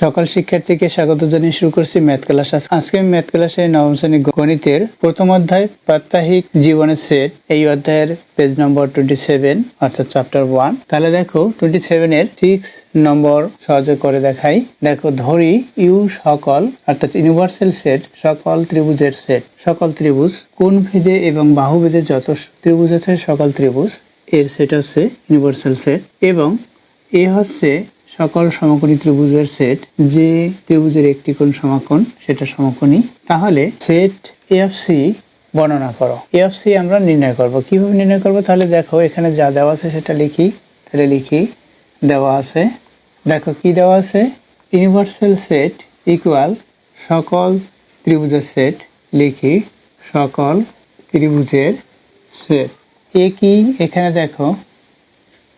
সকল শিক্ষার্থীকে স্বাগত জানিয়ে শুরু করছি ম্যাথ ক্লাস। আজকে আমি ম্যাথ ক্লাসে নবম শ্রেণী গণিতের প্রথম অধ্যায় প্রাত্যহিক জীবনের সেট, এই অধ্যায়ের পেজ নম্বর 27 অর্থাৎ চ্যাপ্টার 1। তাহলে দেখো 27 এর 6 নম্বর সহজে করে দেখাই। দেখো, ধরি ইউ সকল অর্থাৎ ইউনিভার্সাল সেট সকল ত্রিভুজের সেট। সকল ত্রিভুজ কোণ ভেদে এবং বাহু ভেদে যত ত্রিভুজ আছে সকল ত্রিভুজ এর সেট হচ্ছে ইউনিভার্সাল সেট, এবং এ হচ্ছে সকল সমকোণী ত্রিভুজের সেট। যে ত্রিভুজের একটি কোণ সমকোণ সেটা সমকোণী। তাহলে সেট এফসি বর্ণনা করো। এফসি আমরা নির্ণয় করব। কিভাবে নির্ণয় করব? তাহলে দেখো, এখানে যা দেওয়া আছে সেটা লিখি। তাহলে লিখি, দেওয়া আছে, দেখো কি দেওয়া আছে, ইউনিভার্সাল সেট ইকুয়াল সকল ত্রিভুজের সেট। লিখি সকল ত্রিভুজের সেট। এ কি এখানে দেখো,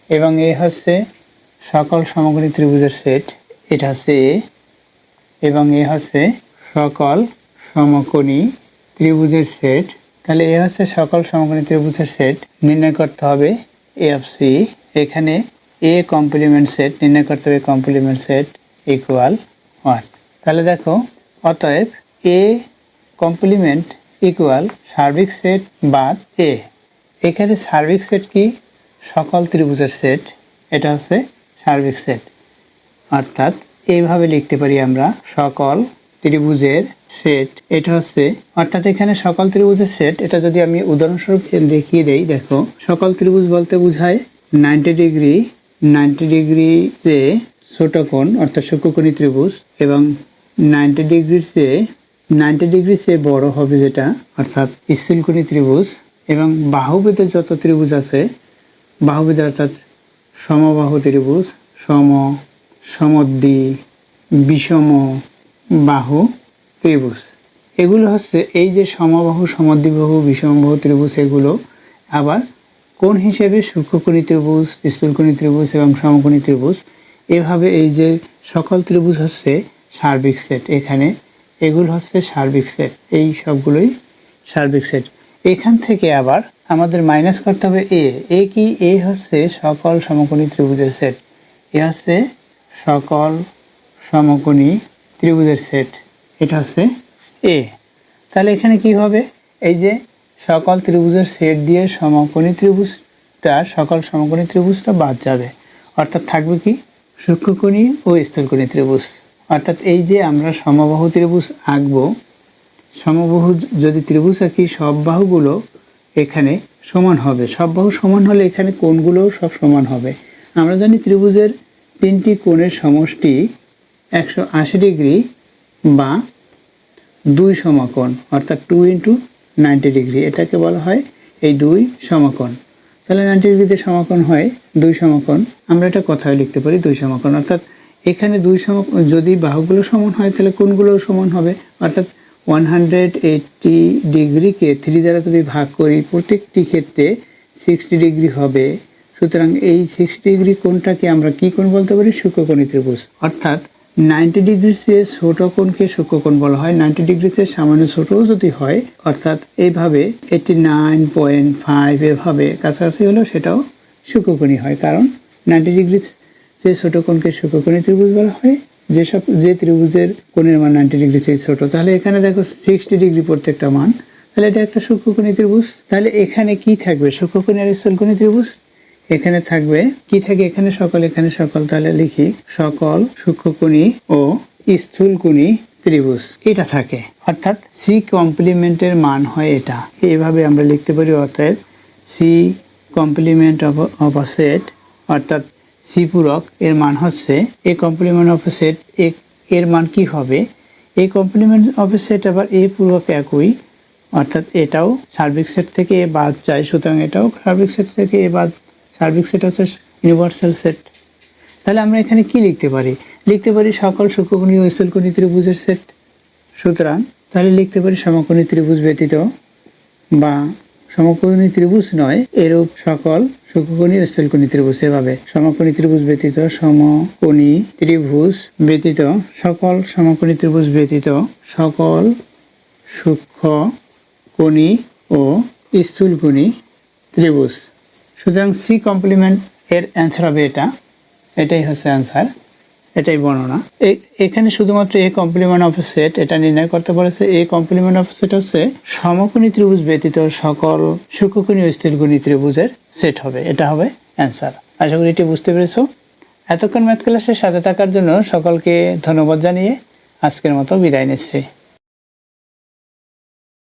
এবং এ হচ্ছে সকল সমকোণী ত্রিভুজের সেট, এটা হচ্ছে এ, এবং এ হচ্ছে সকল সমকোণী ত্রিভুজের সেট। তাহলে এ হচ্ছে সকল সমকোণী ত্রিভুজের সেট। নির্ণয় করতে হবে এফসি। এখানে এ কমপ্লিমেন্ট সেট নির্ণয় করতে হবে, কমপ্লিমেন্ট সেট ইকুয়াল 1। তাহলে দেখো, অতএব এ কমপ্লিমেন্ট ইকুয়াল সার্বিক সেট বাদ এ। এখানে সার্বিক সেট কি? সকল ত্রিভুজের সেট, এটা হচ্ছে সার্বিক সেট। অর্থাৎ এইভাবে লিখতে পারি আমরা, সকল ত্রিভুজের সেট এটা হচ্ছে, অর্থাৎ এখানে সকল ত্রিভুজের সেট, এটা যদি আমি উদাহরণস্বরূপ দেখিয়ে দেই, দেখো সকল ত্রিভুজ বলতে বোঝায় 90 ডিগ্রি চেয়ে ছোট কোণ অর্থাৎ সূক্ষ্মকোণী ত্রিভুজ, এবং 90 ডিগ্রি চেয়ে বড় হবে যেটা অর্থাৎ স্থূলকোণী ত্রিভুজ। এবং বাহুভেদে যত ত্রিভুজ আছে, বাহুভেদে অর্থাৎ সমবাহু ত্রিভুজ, সমদ্বি, বিষম বাহু ত্রিভুজ, এগুলো হচ্ছে এই যে সমবাহু, সমদ্বিবাহু, বিষমবাহু ত্রিভুজ, এগুলো আবার কোণ হিসেবে সূক্ষ্মকোণী ত্রিভুজ, স্থূলকোণী ত্রিভুজ এবং সমকোণী ত্রিভুজ। এভাবে এই যে সকল ত্রিভুজ হচ্ছে সার্বিক সেট। এখানে এগুলো হচ্ছে সার্বিক সেট, এই সবগুলোই সার্বিক সেট। এখান থেকে আবার আমাদের মাইনাস করতে হবে এ কি? এ হচ্ছে সকল সমকোণী ত্রিভুজের সেট। এ হচ্ছে সকল সমকোণী ত্রিভুজের সেট, এটা হচ্ছে এ। তাহলে এখানে কি হবে, এই যে সকল ত্রিভুজের সেট দিয়ে সমকোণী ত্রিভুজটা, সকল সমকোণী ত্রিভুজটা বাদ যাবে, অর্থাৎ থাকবে কি? সূক্ষ্মকোণী ও স্থূলকোণী ত্রিভুজ। অর্থাৎ এই যে আমরা সমবাহু ত্রিভুজ আঁকবো, সমবাহু যদি ত্রিভুজ আঁকি, সব বাহুগুলো এখানে সমান হবে। সব বাহু সমান হলে এখানে কোণগুলোও সব সমান হবে। আমরা জানি ত্রিভুজের তিনটি কোণের সমষ্টি 180 ডিগ্রি বা 2 সমকোণ, অর্থাৎ 2 × 90 ডিগ্রি, এটাকে বলা হয় এই 2 সমকোণ। তাহলে 90 ডিগ্রিতে সমকোণ হয় 2 সমকোণ। আমরা এটা কথায় লিখতে পারি 2 সমকোণ। অর্থাৎ এখানে 2 সমকোণ, যদি বাহুগুলো সমান হয় তাহলে কোণগুলোও সমান হবে। অর্থাৎ 180 ডিগ্রিকে 3 দ্বারা যদি ভাগ করি, প্রত্যেকটি ক্ষেত্রে 60 ডিগ্রি হবে। সুতরাং এই 60 ডিগ্রি কোণটাকে আমরা কি কোণ বলতে পারি? সূক্ষ্মকোণী ত্রিভুজ। অর্থাৎ 90 ডিগ্রির চেয়ে ছোট কোণকে সূক্ষ্মকোণ বলা হয়। 90 ডিগ্রির চেয়ে সামান্য ছোটও যদি হয়, অর্থাৎ এইভাবে 89.5 এভাবে কাছাকাছি হলেও সেটাও সূক্ষ্মকোণী হয়, কারণ 90 ডিগ্রির চেয়ে ছোট কোণকে সূক্ষ্মকোণী ত্রিভুজ বলা হয়, যে ত্রিভুজের কোণের মান 90 ডিগ্রি চেয়ে ছোট। তাহলে এখানে দেখো 60 ডিগ্রি প্রত্যেকটা মান, তাহলে এটা একটা সূক্ষ্মকোণী ত্রিভুজ। তাহলে এখানে কি থাকবে? সূক্ষ্মকোণী আর স্থূলকোণী ত্রিভুজ। এখানে থাকবে কি? থাকে এখানে সকল, এখানে সকল। তাহলে লিখি সকল সূক্ষ্মকোণী ও স্থূলকোণী ত্রিভুজ, এটা থাকে। অর্থাৎ সি কমপ্লিমেন্টের মান হয় এটা। এইভাবে আমরা লিখতে পারি, অতএব C complement of a set, অর্থাৎ সি পূরক এর মান হচ্ছে A complement of a set. এর মান কি হবে? A complement of a set আবার এ পূরক একই, অর্থাৎ এটাও সার্বিক সেট থেকে এ বাদ যায়, সুতরাং এটাও সার্বিক সেট থেকে এ বাদ। সার্বিক সেট হচ্ছে ইউনিভার্সাল সেট। তাহলে আমরা এখানে কি লিখতে পারি? লিখতে পারি সকল সূক্ষ্মকোণী ও স্থূলকোণী ত্রিভুজের সেট। সুতরাং তাহলে লিখতে পারি সমকোণী ত্রিভুজ ব্যতীত, বা সমকোণী ত্রিভুজ নয়, এরূপ সকল সূক্ষ্মকোণী ও স্থূলকোণী ত্রিভুজ। এভাবে সমকোণী ত্রিভুজ ব্যতীত, সমকোণী ত্রিভুজ ব্যতীত, সকল সমকোণী ত্রিভুজ ব্যতীত সকল সূক্ষ্মকোণী ও স্থূলকোণী ত্রিভুজ। সুতরাং সি কমপ্লিমেন্ট এর অ্যান্সার হবে এটা। এটাই হচ্ছে অ্যান্সার। এটাই বর্ণনা। এখানে শুধুমাত্র এ কমপ্লিমেন্ট অফ সেট এটা নির্ণয় করতে বলেছে। এ কমপ্লিমেন্ট অফ সেট হচ্ছে সমকোণী ত্রিভুজ ব্যতীত সকল সূক্ষ্মকোণী ও স্থূলকোণী ত্রিভুজের সেট হবে, এটা হবে অ্যান্সার। আশা করি এটি বুঝতে পেরেছো। এতক্ষণ ম্যাথ ক্লাসের সাথে থাকার জন্য সকলকে ধন্যবাদ জানিয়ে আজকের মতো বিদায় নিচ্ছি।